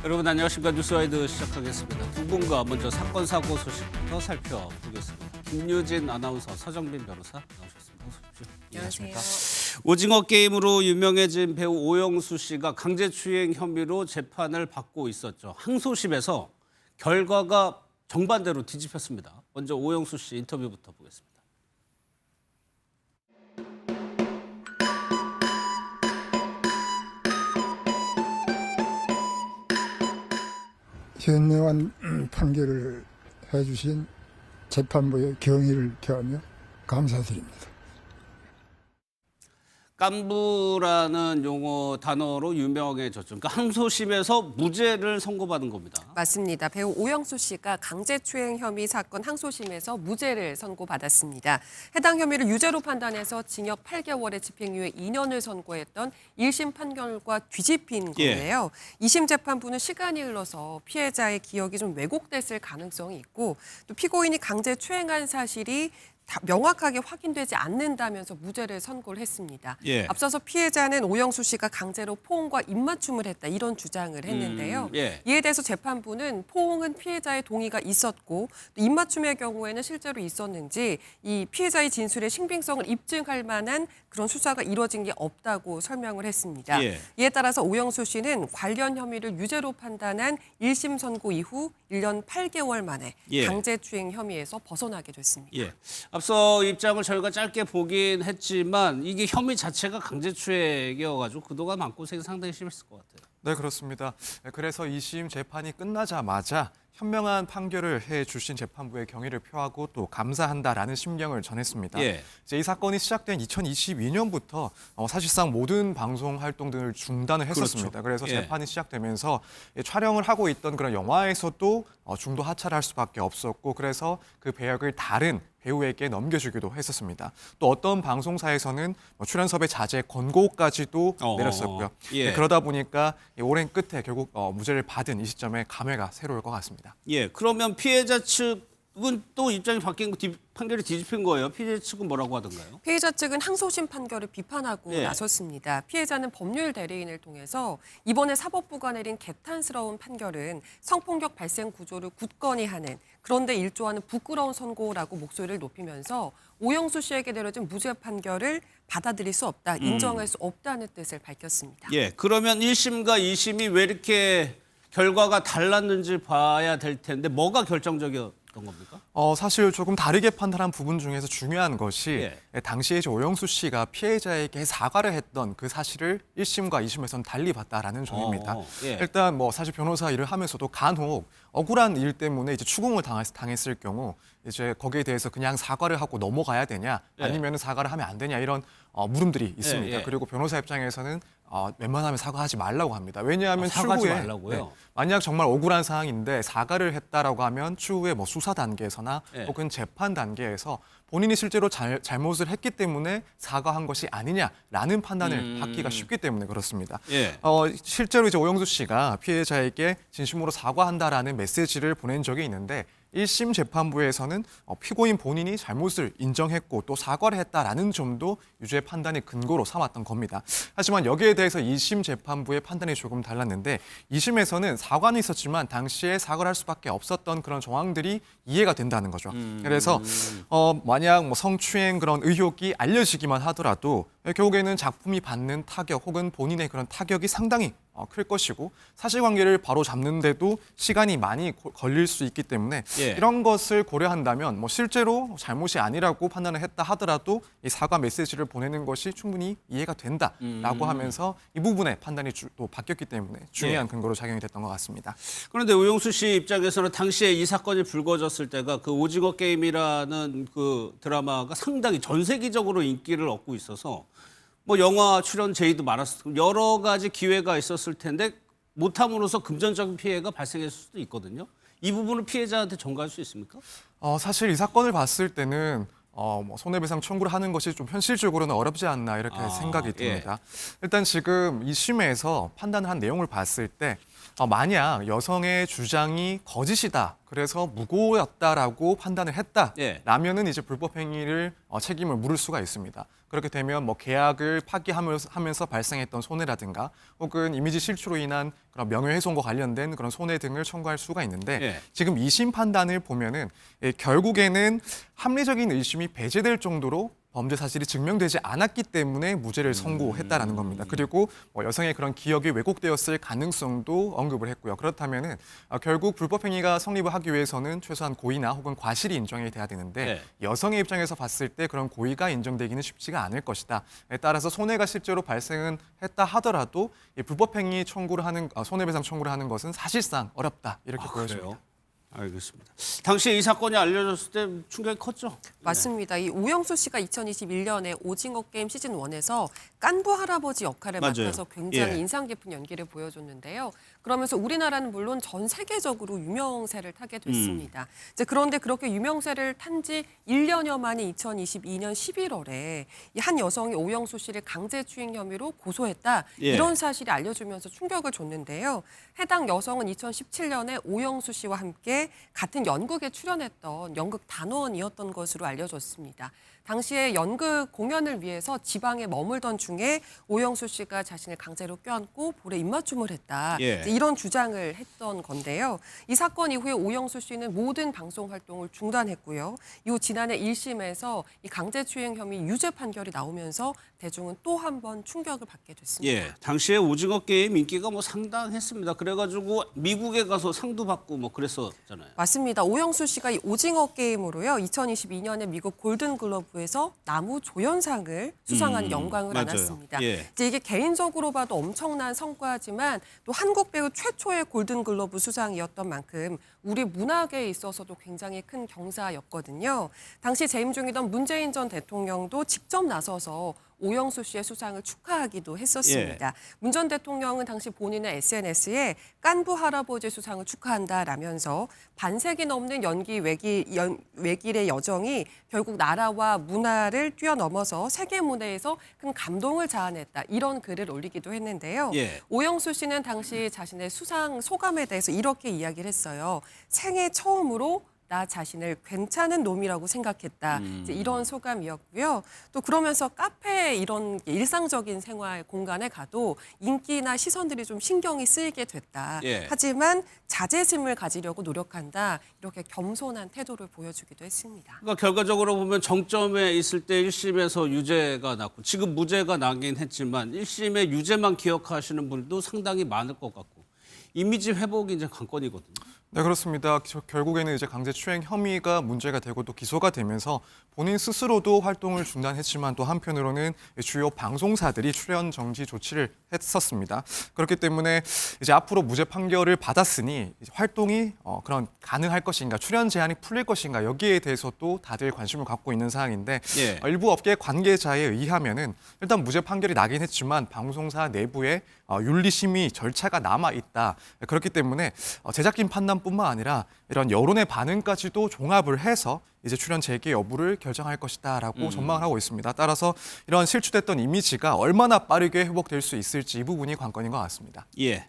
여러분 안녕하십니까. 뉴스와이드 시작하겠습니다. 두 분과 먼저 사건 사고 소식부터 살펴보겠습니다. 김유진 아나운서, 서정빈 변호사 나오셨습니다. 어서 오십시오. 안녕하세요. 오징어 게임으로 유명해진 배우 오영수 씨가 강제추행 혐의로 재판을 받고 있었죠. 항소심에서 결과가 정반대로 뒤집혔습니다. 먼저 오영수 씨 인터뷰부터 보겠습니다. 현명한 판결을 해주신 재판부의 경의를 표하며 감사드립니다. 깐부라는 용어 단어로 유명해졌죠. 그러니까 항소심에서 무죄를 선고받은 겁니다. 맞습니다. 배우 오영수 씨가 강제추행 혐의 사건 항소심에서 무죄를 선고받았습니다. 해당 혐의를 유죄로 판단해서 징역 8개월의 집행유예 2년을 선고했던 1심 판결과 뒤집힌 건데요. 2심 재판부는 시간이 흘러서 피해자의 기억이 좀 왜곡됐을 가능성이 있고 또 피고인이 강제추행한 사실이 명확하게 확인되지 않는다면서 무죄를 선고를 했습니다. 앞서서 피해자는 오영수 씨가 강제로 포옹과 입맞춤을 했다 이런 주장을 했는데요. 이에 대해서 재판부는 포옹은 피해자의 동의가 있었고 또 입맞춤의 경우에는 실제로 있었는지 이 피해자의 진술의 신빙성을 입증할 만한 그런 수사가 이뤄진 게 없다고 설명을 했습니다. 이에 따라서 오영수 씨는 관련 혐의를 유죄로 판단한 1심 선고 이후 1년 8개월 만에 강제추행 혐의에서 벗어나게 됐습니다. 앞서 입장을 저희가 짧게 보긴 했지만 이게 혐의 자체가 강제추행이어가지고 그동안 마음고생이 상당히 심했을 것 같아요. 네, 그렇습니다. 그래서 2심 재판이 끝나자마자 현명한 판결을 해주신 재판부의 경의를 표하고 또 감사한다라는 심경을 전했습니다. 이제 이 사건이 시작된 2022년부터 사실상 모든 방송 활동 등을 중단을 했었습니다. 그래서 재판이 시작되면서 촬영을 하고 있던 그런 영화에서도 중도 하차를 할 수밖에 없었고 그래서 그 배역을 다른 배우에게 넘겨주기도 했었습니다. 또 어떤 방송사에서는 출연섭의 자제 권고까지도 내렸었고요. 그러다 보니까 오랜 끝에 결국 무죄를 받은 이 시점에 감회가 새로울 것 같습니다. 그러면 피해자 측은 또 입장이 바뀐 거, 판결이 뒤집힌 거예요. 피해자 측은 뭐라고 하던가요? 피해자 측은 항소심 판결을 비판하고 나섰습니다. 피해자는 법률 대리인을 통해서 이번에 사법부가 내린 개탄스러운 판결은 성폭력 발생 구조를 굳건히 하는 그런데 일조하는 부끄러운 선고라고 목소리를 높이면서 오영수 씨에게 내려진 무죄 판결을 받아들일 수 없다, 인정할 수 없다는 뜻을 밝혔습니다. 그러면 1심과 2심이 왜 이렇게 결과가 달랐는지 봐야 될 텐데 뭐가 결정적이었던 겁니까? 사실 조금 다르게 판단한 부분 중에서 중요한 것이 당시에 이제 오영수 씨가 피해자에게 사과를 했던 그 사실을 1심과 2심에서는 달리 봤다라는 점입니다. 일단 사실 변호사 일을 하면서도 간혹 억울한 일 때문에 이제 추궁을 당했을 경우 이제 거기에 대해서 그냥 사과를 하고 넘어가야 되냐 아니면 사과를 하면 안 되냐 이런 물음들이 있습니다. 그리고 변호사 입장에서는 웬만하면 사과하지 말라고 합니다. 왜냐하면 추후에 만약 정말 억울한 상황인데 사과를 했다라고 하면 추후에 수사 단계에서나 혹은 재판 단계에서 본인이 실제로 잘못을 했기 때문에 사과한 것이 아니냐라는 판단을 받기가 쉽기 때문에 그렇습니다. 실제로 이제 오영수 씨가 피해자에게 진심으로 사과한다라는 메시지를 보낸 적이 있는데 1심 재판부에서는 피고인 본인이 잘못을 인정했고 또 사과를 했다라는 점도 유죄 판단의 근거로 삼았던 겁니다. 하지만 여기에 대해서 2심 재판부의 판단이 조금 달랐는데 2심에서는 사과는 있었지만 당시에 사과를 할 수밖에 없었던 그런 정황들이 이해가 된다는 거죠. 그래서 만약 성추행 그런 의혹이 알려지기만 하더라도 결국에는 작품이 받는 타격 혹은 본인의 그런 타격이 상당히 클 것이고 사실관계를 바로 잡는데도 시간이 많이 걸릴 수 있기 때문에 이런 것을 고려한다면 실제로 잘못이 아니라고 판단을 했다 하더라도 이 사과 메시지를 보내는 것이 충분히 이해가 된다라고 하면서 이 부분의 판단이 또 바뀌었기 때문에 중요한 근거로 작용이 됐던 것 같습니다. 그런데 오영수 씨 입장에서는 당시에 이 사건이 불거졌을 때가 그 오징어 게임이라는 그 드라마가 상당히 전 세계적으로 인기를 얻고 있어서 영화 출연 제의도 많았을 여러 가지 기회가 있었을 텐데 못함으로써 금전적인 피해가 발생했을 수도 있거든요. 이 부분을 피해자한테 전가할 수 있습니까? 사실 이 사건을 봤을 때는 손해배상 청구를 하는 것이 좀 현실적으로는 어렵지 않나 이렇게 생각이 듭니다. 일단 지금 이 심에서 판단을 한 내용을 봤을 때 만약 여성의 주장이 거짓이다, 그래서 무고였다라고 판단을 했다라면은 이제 불법 행위를 책임을 물을 수가 있습니다. 그렇게 되면 뭐 계약을 파기하면서 발생했던 손해라든가 혹은 이미지 실추로 인한 그런 명예훼손과 관련된 그런 손해 등을 청구할 수가 있는데 예. 지금 2심 판단을 보면은 결국에는 합리적인 의심이 배제될 정도로 범죄 사실이 증명되지 않았기 때문에 무죄를 선고했다라는 겁니다. 그리고 뭐 여성의 그런 기억이 왜곡되었을 가능성도 언급을 했고요. 그렇다면은 결국 불법 행위가 성립을 하기 위해서는 최소한 고의나 혹은 과실이 인정이 돼야 되는데 네. 여성의 입장에서 봤을 때 그런 고의가 인정되기는 쉽지가 않을 것이다. 따라서 손해가 실제로 발생은 했다 하더라도 이 불법 행위 청구를 하는 손해배상 청구를 하는 것은 사실상 어렵다 이렇게 보여집니다. 그래요? 알겠습니다. 당시에 이 사건이 알려졌을 때 충격이 컸죠? 맞습니다. 이 오영수 씨가 2021년에 오징어 게임 시즌 1에서 깐부 할아버지 역할을 맞아요. 맡아서 굉장히 예. 인상 깊은 연기를 보여줬는데요. 그러면서 우리나라는 물론 전 세계적으로 유명세를 타게 됐습니다. 이제 그런데 그렇게 유명세를 탄 지 1년여 만인 2022년 11월에 이 한 여성이 오영수 씨를 강제추행 혐의로 고소했다. 예. 이런 사실이 알려주면서 충격을 줬는데요. 해당 여성은 2017년에 오영수 씨와 함께 같은 연극에 출연했던 연극 단원이었던 것으로 알려졌습니다. 당시에 연극 공연을 위해서 지방에 머물던 중에 오영수 씨가 자신을 강제로 껴안고 볼에 입맞춤을 했다. 예. 이제 이런 주장을 했던 건데요. 이 사건 이후에 오영수 씨는 모든 방송 활동을 중단했고요. 이후 지난해 1심에서 이 강제추행 혐의 유죄 판결이 나오면서 대중은 또 한 번 충격을 받게 됐습니다. 예, 당시에 오징어 게임 인기가 뭐 상당했습니다. 그래가지고 미국에 가서 상도 받고 뭐 그랬었잖아요. 맞습니다. 오영수 씨가 이 오징어 게임으로요. 2022년에 미국 골든 글러브에서 나무 조연상을 수상한 영광을 맞아요. 안았습니다. 예. 이제 이게 개인적으로 봐도 엄청난 성과지만 또 한국 배우 최초의 골든 글러브 수상이었던 만큼 우리 문학에 있어서도 굉장히 큰 경사였거든요. 당시 재임 중이던 문재인 전 대통령도 직접 나서서 오영수 씨의 수상을 축하하기도 했었습니다. 문 전 대통령은 당시 본인의 SNS에 깐부 할아버지 수상을 축하한다라면서 반세기 넘는 연기 외길의 여정이 결국 나라와 문화를 뛰어넘어서 세계 무대에서 큰 감동을 자아냈다. 이런 글을 올리기도 했는데요. 예. 오영수 씨는 당시 자신의 수상 소감에 대해서 이렇게 이야기를 했어요. 생애 처음으로 나 자신을 괜찮은 놈이라고 생각했다. 이제 이런 소감이었고요. 또 그러면서 카페 이런 일상적인 생활 공간에 가도 인기나 시선들이 좀 신경이 쓰이게 됐다. 예. 하지만 자제심을 가지려고 노력한다. 이렇게 겸손한 태도를 보여주기도 했습니다. 그러니까 결과적으로 보면 정점에 있을 때 1심에서 유죄가 났고 지금 무죄가 나긴 했지만 1심의 유죄만 기억하시는 분도 상당히 많을 것 같고 이미지 회복이 이제 관건이거든요. 네, 그렇습니다. 결국에는 이제 강제추행 혐의가 문제가 되고 또 기소가 되면서 본인 스스로도 활동을 중단했지만 또 한편으로는 주요 방송사들이 출연 정지 조치를 했었습니다. 그렇기 때문에 이제 앞으로 무죄 판결을 받았으니 이제 활동이 그런 가능할 것인가, 출연 제한이 풀릴 것인가 여기에 대해서도 다들 관심을 갖고 있는 사항인데 예. 일부 업계 관계자에 의하면은 일단 무죄 판결이 나긴 했지만 방송사 내부에 윤리심의 절차가 남아 있다. 그렇기 때문에 제작진 판단뿐만 아니라 이런 여론의 반응까지도 종합을 해서 이제 출연 재개 여부를 결정할 것이다라고 전망을 하고 있습니다. 따라서 이런 실추됐던 이미지가 얼마나 빠르게 회복될 수 있을지 이 부분이 관건인 것 같습니다. 예.